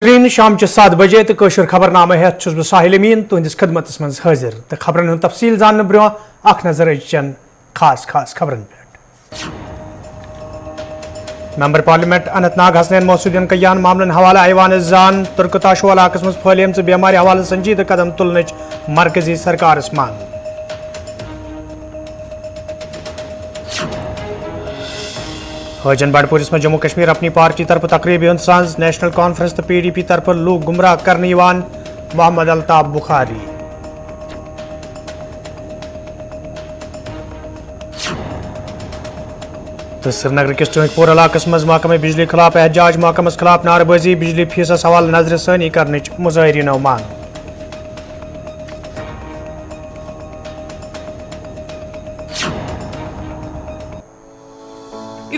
شام 7 بجے تو قشر خبرنامہ ہیت بہ ساحل امین تہندس خدمتس من حاضر تو خبرن ہند تفصیل زاننے برو اخ نظر أزچین خاص خبرن پہ ممبر پارلیمنٹ اننت ناگ حسنین محسودین کیان معاملن حوالہ ایوان زان ترکتاشو علاقس من پھلیم بیمار حوالہ سنجیدہ قدم تلنچ مرکزی سرکارس مانگ حاجن بنڈپورس میں جموں کشمیر اپنی پارٹی طرف تقریبی ہند ساز نیشنل کانفرنس تو پی ڈی پی طرف لوگ گمراہ کرنے یوان محمد الطاف بخاری تو سری نگر کس چونک پور علاقس مز محکمہ بجلی خلاف احتجاج محکمس خلاف نعرہ بازی بجلی فیسس حوالہ نظر ثانی کرنچ مظاہرینو مانگ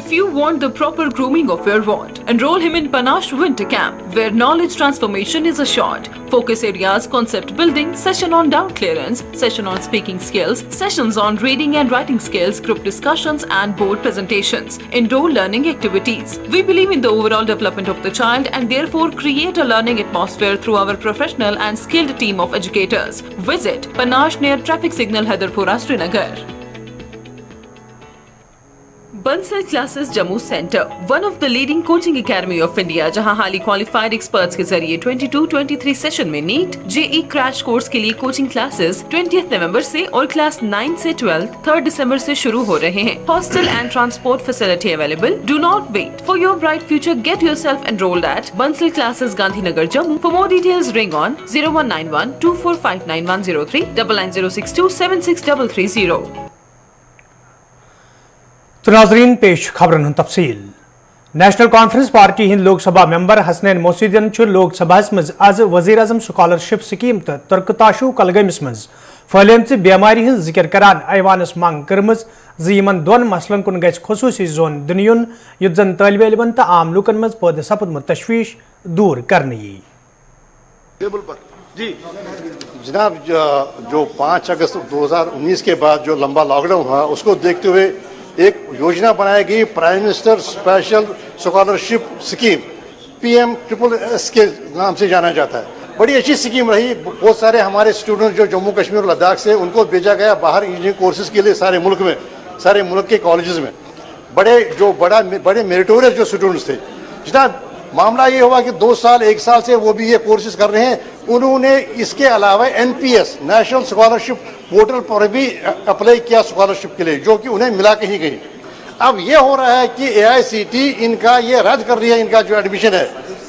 If you want the proper grooming of your ward, enroll him in Panache Winter Camp, where knowledge transformation is assured. Focus areas: concept building, session on doubt clearance, session on speaking skills, sessions on reading and writing skills, group discussions and board presentations, indoor learning activities. We believe in the overall development of the child and therefore create a learning atmosphere through our professional and skilled team of educators. Visit Panache near traffic signal Haidarpura, Srinagar. Bansal Classes Jammu Center, one of the leading coaching academy of India, جہاں highly qualified experts کے ذریعے 22-23 session میں net JE crash course کے لیے coaching classes 20th نومبر سے اور class 9 سے 12th 3rd دسمبر سے شروع ہو رہے ہیں. Hostel and transport facility available. Do not wait. For your bright future, get yourself enrolled at Bansal Classes, Gandhinagar, Jammu. For more details, ring on 0191 2459 103 99062 76330. تو ناظرین پیش خبرن ہند تفصیل. نیشنل کانفرنس پارٹی ہند لوک سبھا ممبر حسنین محسودین لوک سبھا مز آز وزیر اعظم سکالرشپ سکیم تو ترکتاشو کلگامس مز پھلیم بیماری ہند ذکر کران ایوانس مانگ کرمز زمن دون مسلن کن گھ خصوصی زون دن یت زن طالب علمن تو عام لوکن مز پید سپدمت تشویش دور کرنے یی. جی جناب، جو 5 اگست 2019 کے بعد جو لمبا لاک ڈاؤن ہوا اس کو دیکھتے ہوئے ایک یوجنا بنائی گئی prime minister special scholarship scheme PMSS کے نام سے جانا جاتا ہے. بڑی اچھی اسکیم رہی. بہت سارے ہمارے اسٹوڈنٹ جو جموں کشمیر اور لداخ سے ان کو بھیجا گیا باہر انجینئرنگ کورسز کے لیے سارے ملک کے کالجز میں. بڑے میریٹوریس جو اسٹوڈنٹس تھے. جناب معاملہ یہ ہوا کہ 2 سال 1 سال سے وہ بھی یہ کورسز کر رہے ہیں. انہوں نے اس کے علاوہ NPS نیشنل اسکالرشپ پورٹل پر بھی اپلائی کیا اسکالرشپ کے لیے، جو کہ انہیں ملا کہیں کہیں. اب یہ ہو رہا ہے کہ AICT ان کا یہ رد کر رہی ہے. ان کا جو ایڈمیشن ہے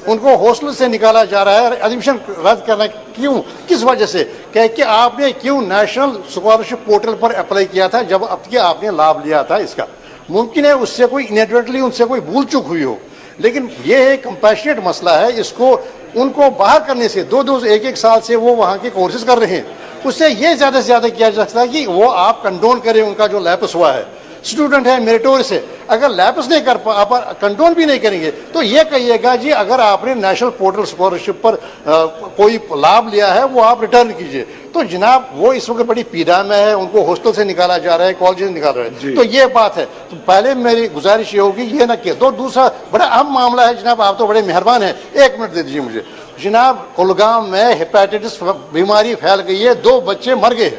ان کو ہاسٹل سے نکالا جا رہا ہے. ایڈمیشن رد کرنا کیوں، کس وجہ سے؟ کہ آپ نے کیوں نیشنل اسکالرشپ پورٹل پر اپلائی کیا تھا جب اب کہ آپ نے لابھ لیا تھا اس کا. ممکن ہے اس سے کوئی انیڈورٹلی ان سے کوئی بھول چوک ہوئی ہو، لیکن یہ ایک کمپیشنیٹ مسئلہ ہے. اس کو ان کو باہر کرنے سے 1 سال سے وہ وہاں کے کورسز کر رہے ہیں. اس سے یہ زیادہ سے زیادہ کیا جا سکتا ہے کہ وہ آپ کنڈون کریں ان کا جو لیپس ہوا ہے. اسٹوڈنٹ ہے میریٹوریس ہے، اگر لیپس نہیں کر آپ کنٹرول بھی نہیں کریں گے تو یہ کہیے گا جی اگر آپ نے نیشنل پورٹل اسکالرشپ پر کوئی لابھ لیا ہے وہ آپ ریٹرن کیجیے. تو جناب وہ اس وقت بڑی پیڑا میں ہے. ان کو ہاسٹل سے نکالا جا رہا ہے، کالج سے نکال رہا ہے. تو یہ بات ہے. تو پہلے میری گزارش یہ ہوگی یہ نہ کہ. تو دوسرا بڑا اہم معاملہ ہے جناب، آپ تو بڑے مہربان ہیں، 1 منٹ دے دیجیے مجھے. جناب کولگام میں ہیپیٹائٹس بیماری پھیل گئی ہے، 2 بچے مر گئے.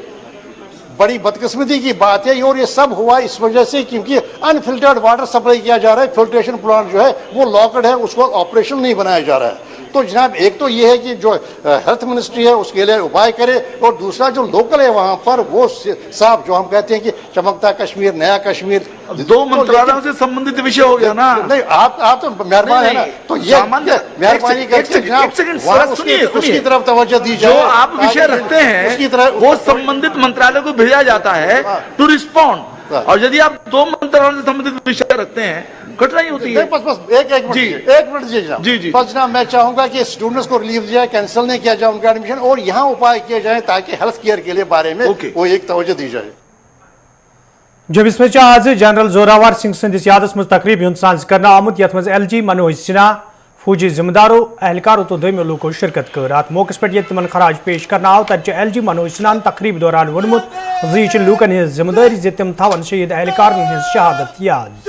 بڑی بدقسمتی کی بات ہے. اور یہ سب ہوا اس وجہ سے کیونکہ انفلٹرڈ واٹر سپلائی کیا جا رہا ہے. فلٹریشن پلانٹ جو ہے وہ لاکڈ ہے، اس کو آپریشن نہیں بنایا جا رہا ہے. تو جناب ایک تو یہ ہے کہ جو ہیلتھ منسٹری ہے اس کے لیے اپائے کرے، اور دوسرا جو لوکل ہے وہاں پر وہ صاحب جو ہم کہتے ہیں کہ چمکتا کشمیر، نیا کشمیر، 2 منترالیوں سے سمبندھت وشے ہو گیا نا. نہیں آپ تو مہربان ہے نا. تو یہ مہربانی کر کے جناب اس کی طرف توجہ دی جائے. جو آپ وشے رکھتے ہیں وہ سمبندھت منترالیہ کو بھیجا جاتا ہے ٹو ریسپونڈ. اور یدی آپ 2 منترالیوں سے سمبندھت وشے رکھتے ہیں کٹھنائی ہوتی ہے. بس ایک منٹ دیجیے جناب. بس جناب میں چاہوں گا کہ اسٹوڈنٹس کو ریلیف دیا جائے، کینسل نہیں کیا جائے ان کا ایڈمیشن، اور یہاں اپائے کیے جائیں تاکہ ہیلتھ کیئر کے لیے بارے میں وہ ایک توجہ دی جائے. جب اس میں آج جنرل زوراور سنگھ سندس یادس مز تقریب ہند ساز کرنا آمت یت مز LG منوج سنہا فوجی ذمہ داروں اہلکاروں تو دویمو لوکو شرکت کر. ات موقع پہ یہ تمن خراج پیش کرنا آو تت LG منوج سنہن تقریب دوران ونمت زی لوکن ہز ذمہ داری زِ تم تھون شہید اہلکارن ہز شہادت یاد.